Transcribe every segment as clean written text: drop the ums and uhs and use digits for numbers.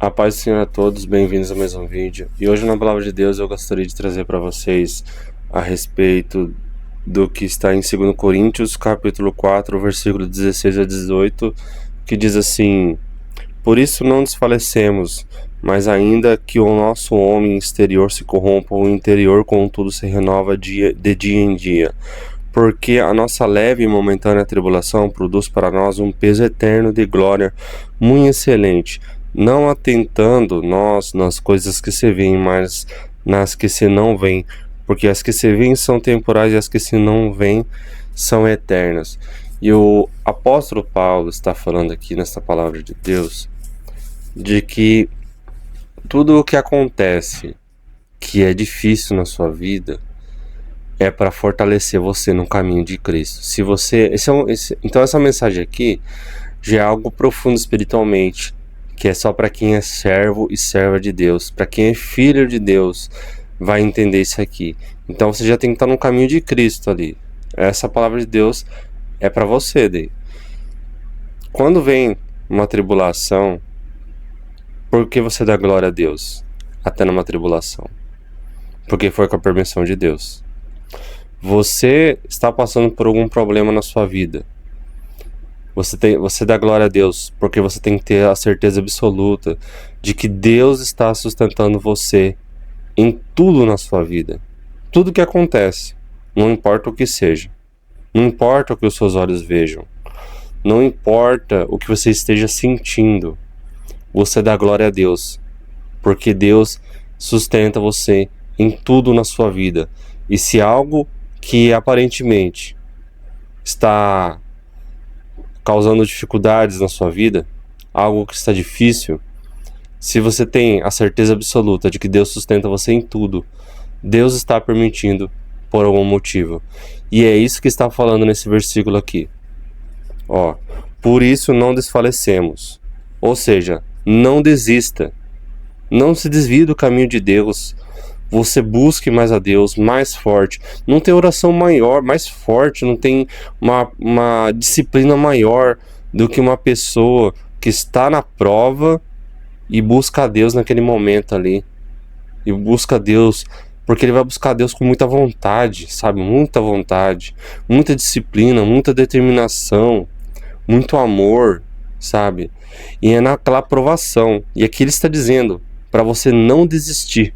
A paz do Senhor a todos, bem-vindos a mais um vídeo. E hoje na Palavra de Deus eu gostaria de trazer para vocês a respeito do que está em 2 Coríntios, capítulo 4, versículo 16 a 18, que diz assim: Por isso não desfalecemos, mas ainda que o nosso homem exterior se corrompa, o interior contudo se renova de dia em dia. Porque a nossa leve e momentânea tribulação produz para nós um peso eterno de glória muito excelente, não atentando nós nas coisas que se veem, mas nas que se não veem, porque as que se veem são temporais e as que se não veem são eternas. E o apóstolo Paulo está falando aqui nesta palavra de Deus de que tudo o que acontece que é difícil na sua vida é para fortalecer você no caminho de Cristo. Se você, então essa mensagem aqui já é algo profundo espiritualmente, que é só para quem é servo e serva de Deus, para quem é filho de Deus vai entender isso aqui. Então você já tem que estar no caminho de Cristo ali. Essa palavra de Deus é para você daí. Quando vem uma tribulação, por que você dá glória a Deus até numa tribulação? Porque foi com a permissão de Deus. Você está passando por algum problema na sua vida, você dá glória a Deus, porque você tem que ter a certeza absoluta de que Deus está sustentando você em tudo na sua vida. Tudo que acontece, não importa o que seja, não importa o que os seus olhos vejam, não importa o que você esteja sentindo, você dá glória a Deus, porque Deus sustenta você em tudo na sua vida. E se algo que aparentemente está causando dificuldades na sua vida, algo que está difícil, se você tem a certeza absoluta de que Deus sustenta você em tudo, Deus está permitindo por algum motivo. E é isso que está falando nesse versículo aqui. Por isso não desfalecemos. Ou seja, não desista. Não se desvie do caminho de Deus. Você busque mais a Deus, mais forte. Não tem oração maior, mais forte. Não tem uma disciplina maior do que uma pessoa que está na prova e busca a Deus naquele momento ali. E busca a Deus, porque ele vai buscar a Deus com muita vontade, sabe? Muita vontade, muita disciplina, muita determinação, muito amor, sabe? E é naquela aprovação. E aqui ele está dizendo para você não desistir.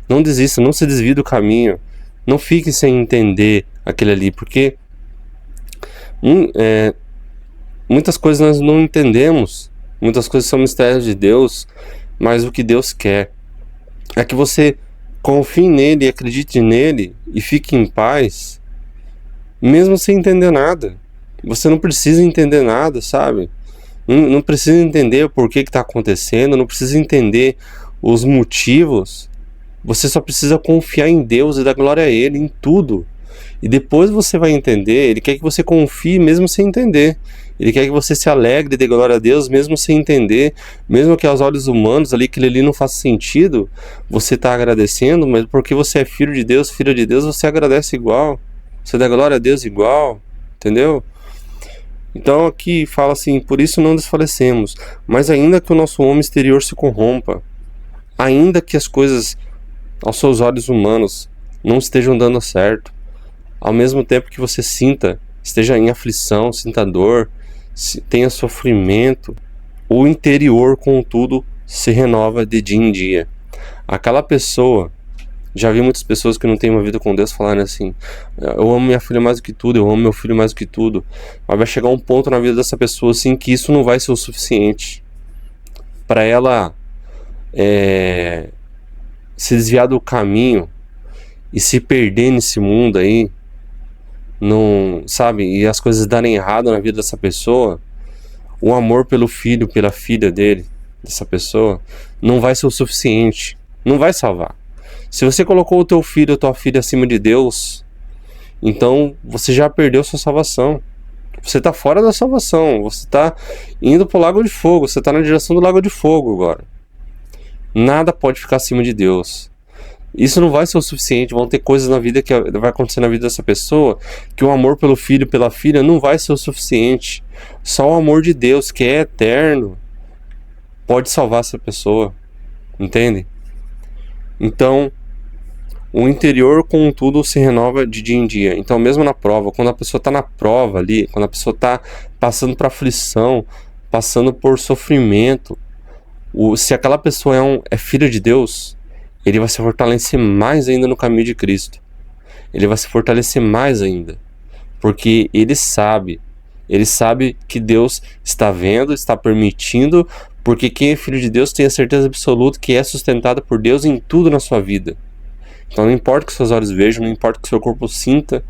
Não desista, não se desvie do caminho. Não fique sem entender aquele ali, porque muitas coisas nós não entendemos. Muitas coisas são mistérios de Deus, mas o que Deus quer é que você confie nele, acredite nele e fique em paz, mesmo sem entender nada. Você não precisa entender nada, sabe? Não precisa entender o porquê que está acontecendo, não precisa entender os motivos. Você só precisa confiar em Deus e dar glória a Ele em tudo. E depois você vai entender. Ele quer que você confie mesmo sem entender. Ele quer que você se alegre e dê glória a Deus mesmo sem entender. Mesmo que aos olhos humanos ali, aquilo ali não faça sentido, você está agradecendo, mas porque você é filho de Deus, filha de Deus, você agradece igual. Você dá glória a Deus igual. Entendeu? Então aqui fala assim: por isso não desfalecemos, mas ainda que o nosso homem exterior se corrompa, ainda que as coisas aos seus olhos humanos não estejam dando certo, ao mesmo tempo que você esteja em aflição, sinta dor, tenha sofrimento, o interior, contudo, se renova de dia em dia. Aquela pessoa, já vi muitas pessoas que não têm uma vida com Deus falarem assim: eu amo minha filha mais do que tudo, eu amo meu filho mais do que tudo. Mas vai chegar um ponto na vida dessa pessoa assim que isso não vai ser o suficiente para ela se desviar do caminho e se perder nesse mundo aí, não, sabe? E as coisas darem errado na vida dessa pessoa. O amor pelo filho, pela filha dessa pessoa, não vai ser o suficiente, não vai salvar. Se você colocou o teu filho ou tua filha acima de Deus, então você já perdeu sua salvação. Você está fora da salvação, você está indo para o lago de fogo, você está na direção do lago de fogo agora. Nada pode ficar acima de Deus. Isso não vai ser o suficiente. Vão ter coisas na vida que vai acontecer na vida dessa pessoa que o amor pelo filho, pela filha não vai ser o suficiente. Só o amor de Deus, que é eterno, pode salvar essa pessoa, entende? Então, o interior, contudo, se renova de dia em dia. Então, mesmo na prova, quando a pessoa está na prova ali, quando a pessoa está passando por aflição, passando por sofrimento, se aquela pessoa é filho de Deus, ele vai se fortalecer mais ainda no caminho de Cristo. Ele vai se fortalecer mais ainda, porque ele sabe que Deus está vendo, está permitindo, porque quem é filho de Deus tem a certeza absoluta que é sustentado por Deus em tudo na sua vida. Então não importa o que seus olhos vejam, não importa o que seu corpo sinta,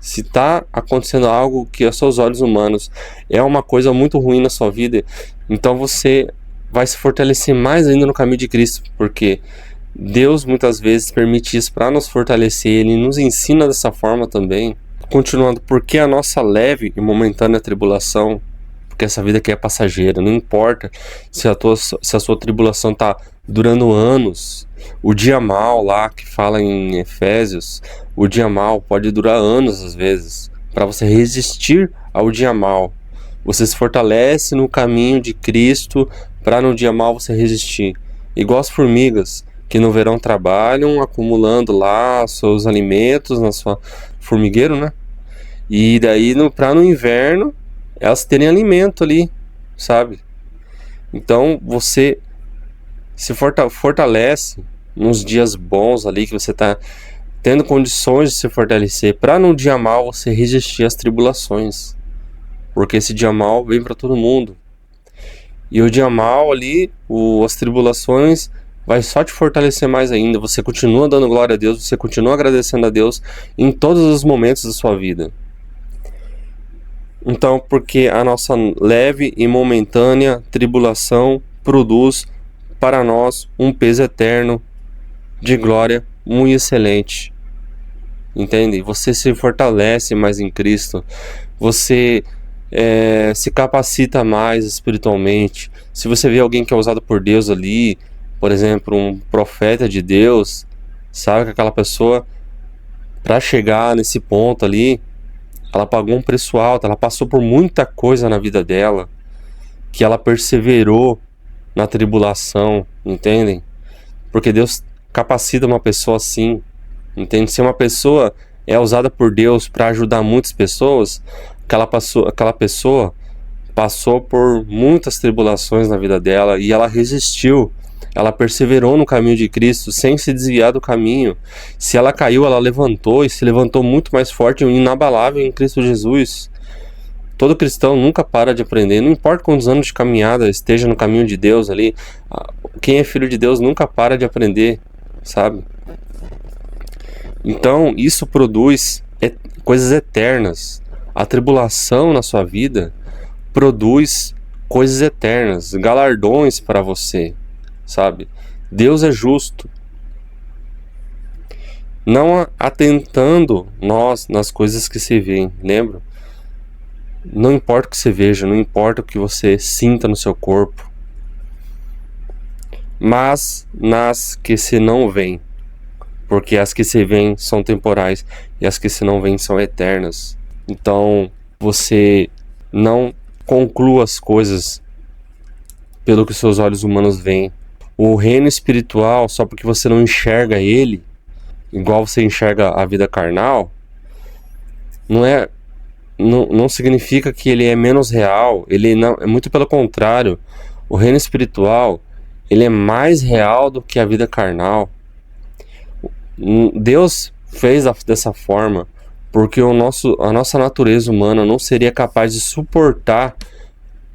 se está acontecendo algo que aos seus olhos humanos é uma coisa muito ruim na sua vida, então você vai se fortalecer mais ainda no caminho de Cristo, porque Deus muitas vezes permite isso para nos fortalecer, Ele nos ensina dessa forma também. Continuando, porque a nossa leve e momentânea tribulação, porque essa vida aqui é passageira, não importa se a sua tribulação está durando anos. O dia mal lá que fala em Efésios, o dia mal pode durar anos às vezes. Para você resistir ao dia mal, você se fortalece no caminho de Cristo para no dia mal você resistir. Igual as formigas que no verão trabalham acumulando lá seus alimentos na sua formigueiro, né? E daí para no inverno elas terem alimento ali, sabe? Então você se fortalece nos dias bons ali que você está tendo condições de se fortalecer para no dia mal você resistir às tribulações, porque esse dia mal vem para todo mundo, e o dia mal ali, as tribulações vai só te fortalecer mais ainda. Você continua dando glória a Deus, você continua agradecendo a Deus em todos os momentos da sua vida. Então, porque a nossa leve e momentânea tribulação produz para nós um peso eterno de glória muito excelente. Entende? Você se fortalece mais em Cristo. Você se capacita mais espiritualmente. Se você vê alguém que é usado por Deus ali, por exemplo, um profeta de Deus, sabe que aquela pessoa, para chegar nesse ponto ali, ela pagou um preço alto, ela passou por muita coisa na vida dela, que ela perseverou na tribulação, entendem? Porque Deus capacita uma pessoa assim, entende? Se uma pessoa é usada por Deus para ajudar muitas pessoas, aquela pessoa passou por muitas tribulações na vida dela e ela resistiu, ela perseverou no caminho de Cristo sem se desviar do caminho. Se ela caiu, ela levantou e se levantou muito mais forte e inabalável em Cristo Jesus. Todo cristão nunca para de aprender, não importa quantos anos de caminhada esteja no caminho de Deus ali, quem é filho de Deus nunca para de aprender, sabe? Então isso produz coisas eternas. A tribulação na sua vida produz coisas eternas, galardões para você, sabe? Deus é justo, não atentando nós nas coisas que se veem, lembra? Não importa o que você veja, não importa o que você sinta no seu corpo, mas nas que se não veem, porque as que se veem são temporais e as que se não veem são eternas. Então você não conclua as coisas pelo que seus olhos humanos veem. O reino espiritual, só porque você não enxerga ele igual você enxerga a vida carnal, não significa que ele é menos real. Ele não, é muito pelo contrário. O reino espiritual, ele é mais real do que a vida carnal. Deus fez dessa forma porque a nossa natureza humana não seria capaz de suportar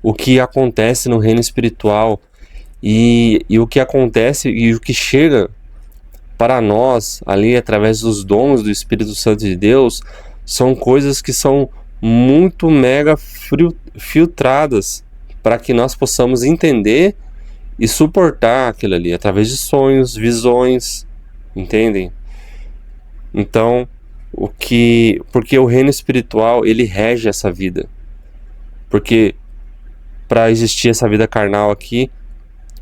o que acontece no reino espiritual, e o que acontece e o que chega para nós ali através dos dons do Espírito Santo de Deus são coisas que são muito mega filtradas para que nós possamos entender e suportar aquilo ali através de sonhos, visões, entendem? Então, porque o reino espiritual ele rege essa vida, porque para existir essa vida carnal aqui,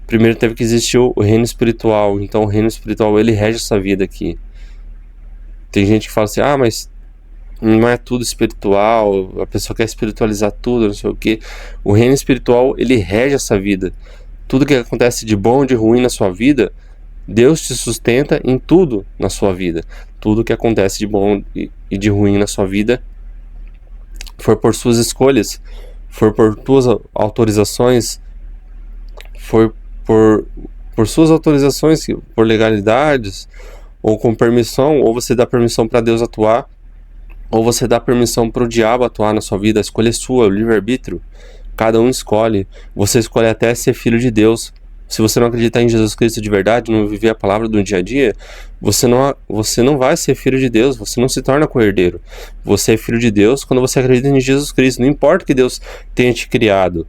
primeiro teve que existir o reino espiritual. Então o reino espiritual ele rege essa vida aqui. Tem gente que fala assim, mas não é tudo espiritual, a pessoa quer espiritualizar tudo, não sei o que. O reino espiritual, ele rege essa vida. Tudo que acontece de bom ou de ruim na sua vida, Deus te sustenta em tudo na sua vida. Tudo que acontece de bom e de ruim na sua vida foi por suas escolhas, foi por tuas autorizações, foi por suas autorizações, por legalidades, ou com permissão, ou você dá permissão para Deus atuar, ou você dá permissão para o diabo atuar na sua vida. A escolha é sua, o livre-arbítrio. Cada um escolhe. Você escolhe até ser filho de Deus. Se você não acreditar em Jesus Cristo de verdade, não viver a palavra do dia a dia, você não vai ser filho de Deus, você não se torna co-herdeiro. Você é filho de Deus quando você acredita em Jesus Cristo. Não importa que Deus tenha te criado.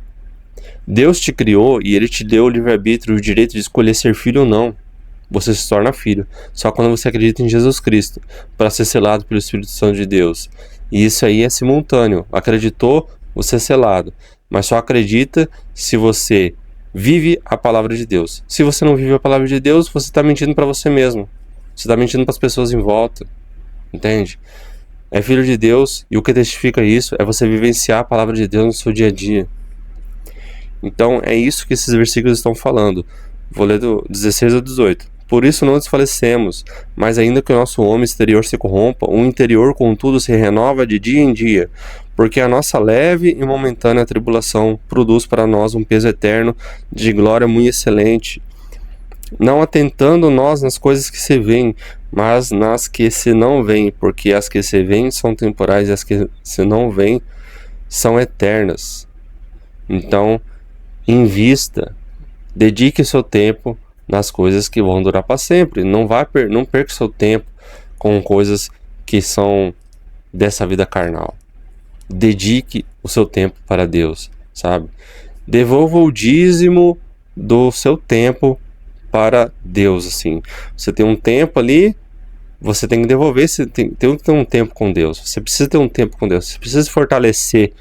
Deus te criou e Ele te deu o livre-arbítrio e o direito de escolher ser filho ou não. Você se torna filho só quando você acredita em Jesus Cristo, para ser selado pelo Espírito Santo de Deus. E isso aí é simultâneo. Acreditou, você é selado. Mas só acredita se você vive a palavra de Deus. Se você não vive a palavra de Deus, você está mentindo para você mesmo. Você está mentindo para as pessoas em volta. Entende? É filho de Deus e o que testifica isso é você vivenciar a palavra de Deus no seu dia a dia. Então é isso que esses versículos estão falando. Vou ler do 16 ao 18. Por isso não desfalecemos, mas ainda que o nosso homem exterior se corrompa, o interior contudo se renova de dia em dia, porque a nossa leve e momentânea tribulação produz para nós um peso eterno de glória muito excelente, não atentando nós nas coisas que se veem, mas nas que se não veem, porque as que se veem são temporais e as que se não veem são eternas. Então, invista, dedique seu tempo nas coisas que vão durar para sempre. Não perca seu tempo com coisas que são dessa vida carnal. Dedique o seu tempo para Deus, sabe? Devolva o dízimo do seu tempo para Deus, assim. Você tem um tempo ali, você tem que devolver, você tem que ter um tempo com Deus. Você precisa ter um tempo com Deus. Você precisa se fortalecer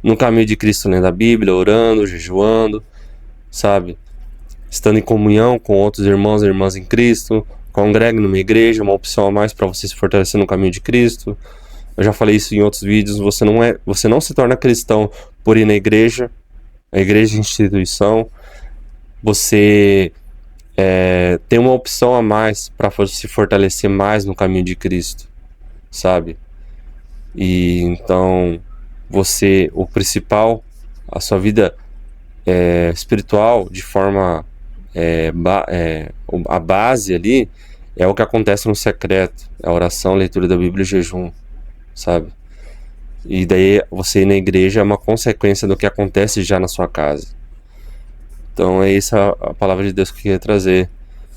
no caminho de Cristo, lendo a Bíblia, orando, jejuando, sabe? Estando em comunhão com outros irmãos e irmãs em Cristo, congregue numa igreja, uma opção a mais para você se fortalecer no caminho de Cristo. Eu já falei isso em outros vídeos, você não se torna cristão por ir na igreja, a igreja é instituição. Você tem uma opção a mais para se fortalecer mais no caminho de Cristo, sabe? E então, o principal, a sua vida espiritual, de forma a base ali é o que acontece no secreto, a oração, leitura da Bíblia e jejum, sabe? E daí você ir na igreja é uma consequência do que acontece já na sua casa. Então é essa a palavra de Deus que eu queria trazer.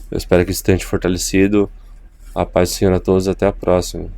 Eu espero que isso tenha te fortalecido. A paz do Senhor a todos, até a próxima.